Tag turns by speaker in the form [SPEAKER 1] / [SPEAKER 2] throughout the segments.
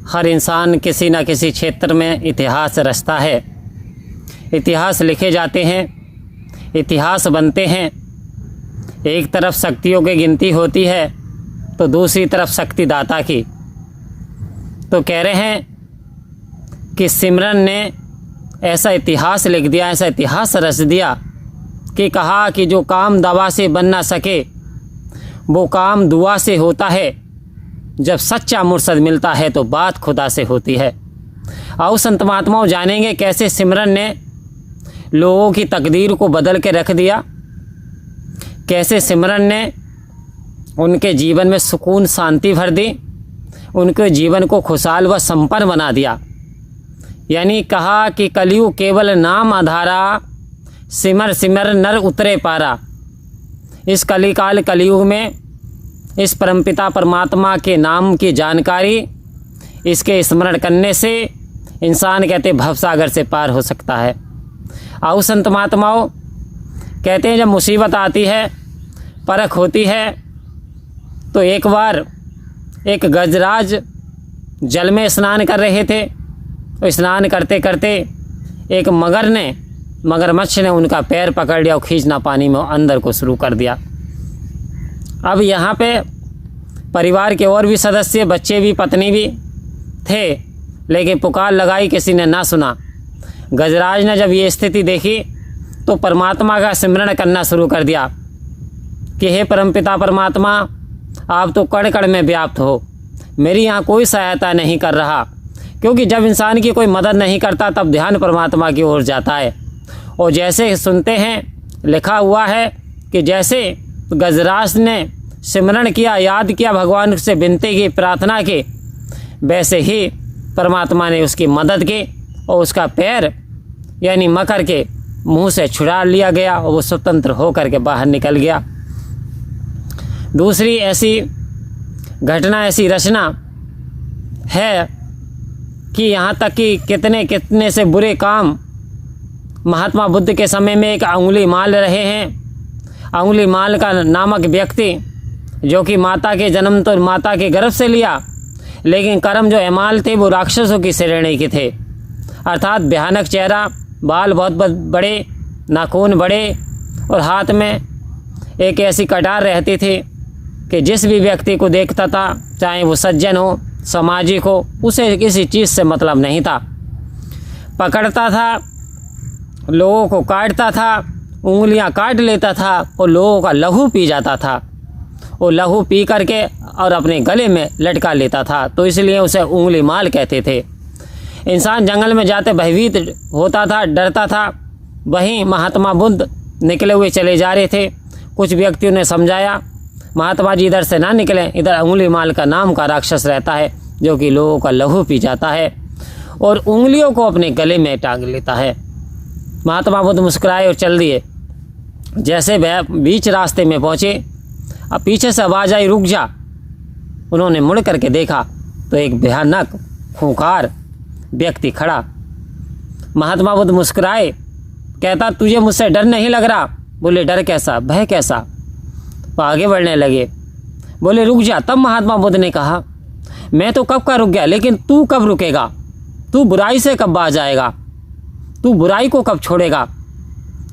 [SPEAKER 1] हर इंसान किसी न किसी क्षेत्र में इतिहास रचता है। इतिहास लिखे जाते हैं, इतिहास बनते हैं। एक तरफ शक्तियों की गिनती होती है तो दूसरी तरफ शक्तिदाता की। तो कह रहे हैं कि सिमरन ने ऐसा इतिहास लिख दिया, ऐसा इतिहास रच दिया कि कहा कि जो काम दवा से बन ना सके वो काम दुआ से होता है। जब सच्चा मुर्शद मिलता है तो बात खुदा से होती है। आओ संत महात्माओं जानेंगे कैसे सिमरन ने लोगों की तकदीर को बदल के रख दिया, कैसे सिमरन ने उनके जीवन में सुकून शांति भर दी, उनके जीवन को खुशहाल व संपन्न बना दिया। यानी कहा कि कलयुग केवल नाम आधारा, सिमर सिमर नर उतरे पारा। इस कलिकाल कलयुग में इस परमपिता परमात्मा के नाम की जानकारी, इसके स्मरण करने से इंसान कहते भवसागर से पार हो सकता है। आओ संत महात्माओं कहते हैं जब मुसीबत आती है, परख होती है, तो एक बार एक गजराज जल में स्नान कर रहे थे। तो स्नान करते करते एक मगरमच्छ ने उनका पैर पकड़ लिया और खींचना पानी में अंदर को शुरू कर दिया। अब यहाँ पे परिवार के और भी सदस्य, बच्चे भी, पत्नी भी थे, लेकिन पुकार लगाई, किसी ने ना सुना। गजराज ने जब ये स्थिति देखी तो परमात्मा का सिमरण करना शुरू कर दिया कि हे परमपिता परमात्मा, आप तो कण कण में व्याप्त हो, मेरी यहाँ कोई सहायता नहीं कर रहा। क्योंकि जब इंसान की कोई मदद नहीं करता तब ध्यान परमात्मा की ओर जाता है। और जैसे सुनते हैं लिखा हुआ है कि जैसे गजराज ने सिमरण किया, याद किया, भगवान से विनती की, प्रार्थना की, वैसे ही परमात्मा ने उसकी मदद की और उसका पैर यानी मकर के मुंह से छुड़ा लिया गया और वो स्वतंत्र होकर के बाहर निकल गया। दूसरी ऐसी घटना, ऐसी रचना है कि यहाँ तक कि कितने से बुरे काम महात्मा बुद्ध के समय में एक अंगुलीमाल रहे हैं। अंगुलीमाल का नामक व्यक्ति जो कि माता के जन्म तो माता के गर्भ से लिया, लेकिन कर्म जो एमाल थे वो राक्षसों की श्रेणी के थे। अर्थात भयानक चेहरा, बाल बहुत बड़े, नाखून बड़े और हाथ में एक ऐसी कटार रहती थी कि जिस भी व्यक्ति को देखता था, चाहे वो सज्जन हो, सामाजिक हो, उसे किसी चीज़ से मतलब नहीं था। पकड़ता था, लोगों को काटता था, उंगलियां काट लेता था और लोगों का लहू पी जाता था। वो लहू पी करके और अपने गले में लटका लेता था, तो इसलिए उसे उंगली माल कहते थे। इंसान जंगल में जाते भयभीत होता था, डरता था। वहीं महात्मा बुद्ध निकले हुए चले जा रहे थे। कुछ व्यक्तियों ने समझाया, महात्मा जी इधर से ना निकलें, इधर उंगली माल का नाम का राक्षस रहता है जो कि लोगों का लहू पी जाता है और उंगलियों को अपने गले में टांग लेता है। महात्मा बुद्ध मुस्कुराए और चल दिए। जैसे वह बीच रास्ते में पहुँचे, अब पीछे से आवाज़ आई, रुक जा। उन्होंने मुड़ करके देखा तो एक भयानक खूंखार व्यक्ति खड़ा। महात्मा बुद्ध मुस्कुराए, कहता तुझे मुझसे डर नहीं लग रहा? बोले डर कैसा, भय कैसा? वो आगे बढ़ने लगे, बोले रुक जा। तब महात्मा बुद्ध ने कहा, मैं तो कब का रुक गया, लेकिन तू कब रुकेगा? तू बुराई से कब बाज आएगा? तू बुराई को कब छोड़ेगा?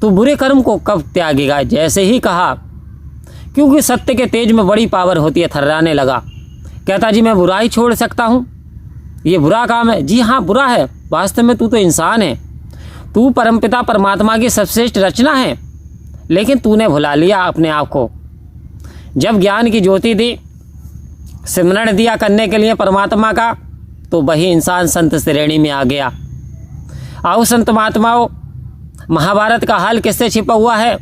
[SPEAKER 1] तू बुरे कर्म को कब त्यागेगा? जैसे ही कहा, क्योंकि सत्य के तेज में बड़ी पावर होती है, थर्राने लगा। कहता जी मैं बुराई छोड़ सकता हूँ? ये बुरा काम है? जी हाँ बुरा है। वास्तव में तू तो इंसान है, तू परमपिता परमात्मा की सर्वश्रेष्ठ रचना है, लेकिन तूने भुला लिया अपने आप को। जब ज्ञान की ज्योति दी, सिमरण दिया करने के लिए परमात्मा का, तो वही इंसान संत श्रेणी में आ गया। आओ संत महात्माओं, महाभारत का हाल किससे छिपा हुआ है?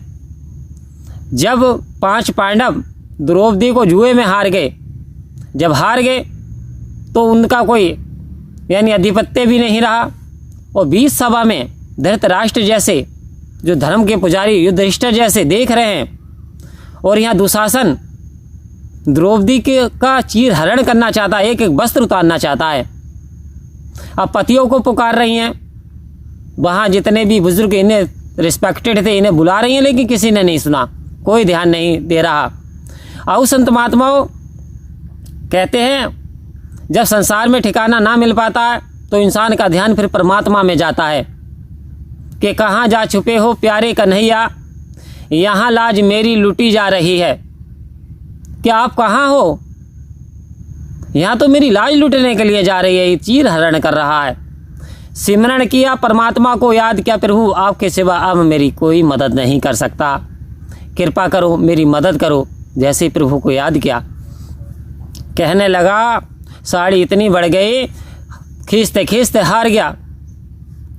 [SPEAKER 1] जब 5 पांडव द्रौपदी को जुए में हार गए, जब हार गए तो उनका कोई यानी अधिपत्य भी नहीं रहा और बीच सभा में धृतराष्ट्र जैसे जो धर्म के पुजारी युधिष्ठिर जैसे देख रहे हैं और यहाँ दुशासन द्रौपदी का चीर हरण करना चाहता है, एक एक वस्त्र उतारना चाहता है। अब पतियों को पुकार रही हैं, वहाँ जितने भी बुजुर्ग इन्हें रिस्पेक्टेड थे इन्हें बुला रही हैं, लेकिन किसी ने नहीं सुना, कोई ध्यान नहीं दे रहा। आओ संत महात्माओं कहते हैं जब संसार में ठिकाना ना मिल पाता है तो इंसान का ध्यान फिर परमात्मा में जाता है कि कहाँ जा छुपे हो प्यारे कन्हैया, यहाँ लाज मेरी लुटी जा रही है। क्या आप कहाँ हो? यहाँ तो मेरी लाज लुटने के लिए जा रही है, ये चीर हरण कर रहा है। सिमरण किया, परमात्मा को याद किया, प्रभु आपके सिवा अब मेरी कोई मदद नहीं कर सकता, कृपा करो मेरी मदद करो। जैसे प्रभु को याद किया, कहने लगा साड़ी इतनी बढ़ गई, खींचते खींचते हार गया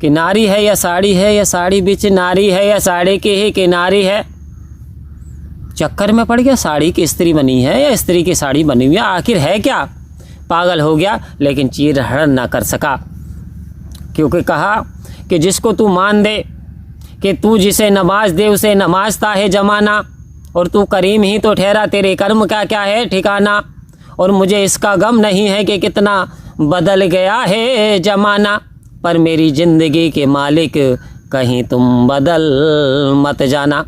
[SPEAKER 1] कि नारी है या साड़ी है, या साड़ी बीच नारी है, या साड़ी की ही किनारी है। चक्कर में पड़ गया, साड़ी की स्त्री बनी है या स्त्री की साड़ी बनी हुई है, आखिर है क्या? पागल हो गया, लेकिन चीर हरण ना कर सका, क्योंकि कहा कि जिसको तू मान दे, कि तू जिसे नमाज दे उसे नमाजता है जमाना, और तू करीम ही तो ठहरा, तेरे कर्म का क्या है ठिकाना। और मुझे इसका गम नहीं है कि कितना बदल गया है जमाना, पर मेरी ज़िंदगी के मालिक कहीं तुम बदल मत जाना।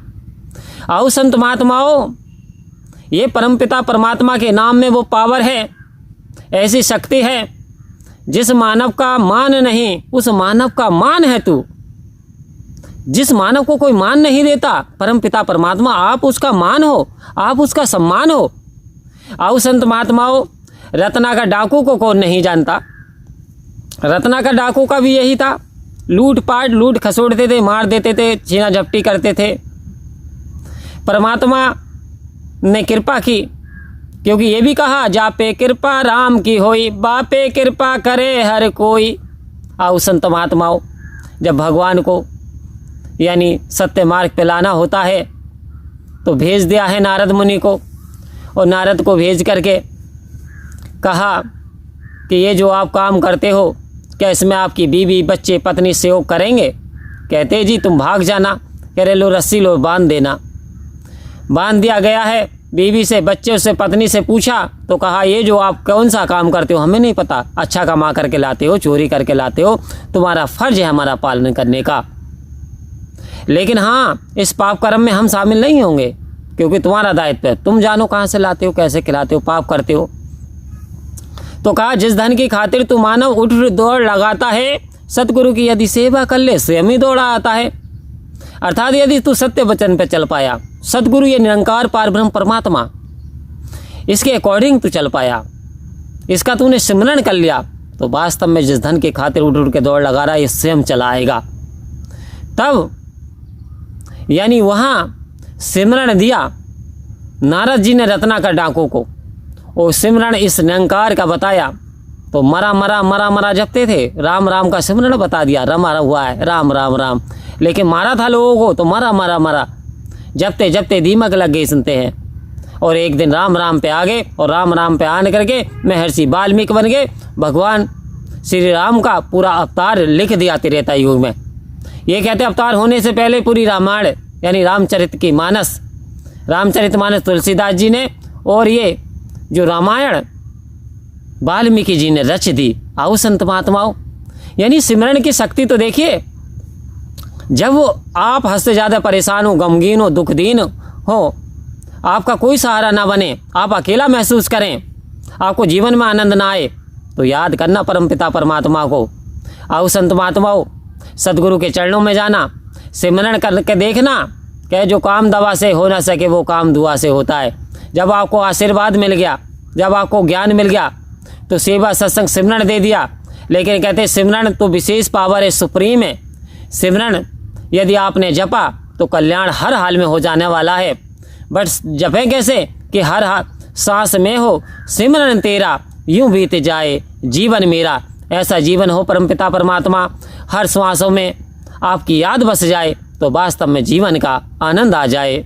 [SPEAKER 1] आओ संत महात्माओं, ये परमपिता परमात्मा के नाम में वो पावर है, ऐसी शक्ति है, जिस मानव का मान नहीं उस मानव का मान है तू। जिस मानव को कोई मान नहीं देता, परमपिता परमात्मा आप उसका मान हो, आप उसका सम्मान हो। आओ संत महात्माओं, रत्ना का डाकू को कौन नहीं जानता? रत्ना का डाकू का भी यही था, लूट पाट लूट खसोड़ते थे, मार देते थे, छीना झपटी करते थे। परमात्मा ने कृपा की, क्योंकि ये भी कहा जा पे कृपा राम की होई, बापे कृपा करे हर कोई। आओ संत महात्माओं, जब भगवान को यानी सत्य मार्ग पे लाना होता है तो भेज दिया है नारद मुनि को, और नारद को भेज करके कहा कि ये जो आप काम करते हो, क्या इसमें आपकी बीवी बच्चे पत्नी सहयोग करेंगे? कहते जी तुम भाग जाना। कह रहे लो रस्सी लो बांध देना। बांध दिया गया है। बीवी से बच्चे से पत्नी से पूछा तो कहा ये जो आप कौन सा काम करते हो हमें नहीं पता, अच्छा कमा करके लाते हो, चोरी करके लाते हो, तुम्हारा फर्ज है हमारा पालन करने का, लेकिन हाँ इस पाप कर्म में हम शामिल नहीं होंगे, क्योंकि तुम्हारा दायित्व है, तुम जानो कहाँ से लाते हो, कैसे खिलाते हो, पाप करते हो। तो कहा जिस धन की खातिर तू मानव उठ दौड़ लगाता है, सतगुरु की यदि सेवा कर ले स्वयं ही दौड़ा आता है। अर्थात यदि तू सत्य वचन पे चल पाया, सतगुरु ये निरंकार पार ब्रह्म परमात्मा, इसके अकॉर्डिंग तू चल पाया, इसका तूने सिमरन कर लिया, तो वास्तव में जिस धन की खातिर उठ उठ के दौड़ लगा रहा है ये स्वयं चला आएगा। तब यानी वहाँ सिमरन दिया नारद जी ने रत्ना का डाकू को, और सिमरन इस निरंकार का बताया, तो मरा मरा मरा मरा जपते थे, राम राम का सिमरन बता दिया, रमा हुआ है राम राम राम, लेकिन मारा था लोगों को तो मरा मरा मरा जपते जपते दीमक लग गई सुनते हैं। और एक दिन राम राम पे आ गए, और राम राम पे आने करके महर्षि वाल्मीकि बन गए, भगवान श्री राम का पूरा अवतार लिख दिया त्रेता युग में। ये कहते अवतार होने से पहले पूरी रामायण यानी रामचरितमानस तुलसीदास जी ने, और ये जो रामायण वाल्मीकि जी ने रच दी। आओ संत महात्माओं, यानी सिमरन की शक्ति तो देखिए, जब वो आप हद से ज़्यादा परेशान हो, गमगीन हो, दुखदीन हो, आपका कोई सहारा ना बने, आप अकेला महसूस करें, आपको जीवन में आनंद ना आए, तो याद करना परमपिता परमात्मा को। आओ संत महात्माओं, सदगुरु के चरणों में जाना, सिमरन करके देखना कि जो काम दवा से हो ना सके वो काम दुआ से होता है। जब आपको आशीर्वाद मिल गया, जब आपको ज्ञान मिल गया, तो सेवा सत्संग सिमरन दे दिया, लेकिन कहते सिमरन तो विशेष पावर है, सुप्रीम है। सिमरन यदि आपने जपा तो कल्याण हर हाल में हो जाने वाला है। बट जपें कैसे कि हर सांस में हो सिमरन तेरा, यूं बीत जाए जीवन मेरा। ऐसा जीवन हो परमपिता परमात्मा, हर श्वासों में आपकी याद बस जाए, तो वास्तव में जीवन का आनंद आ जाए।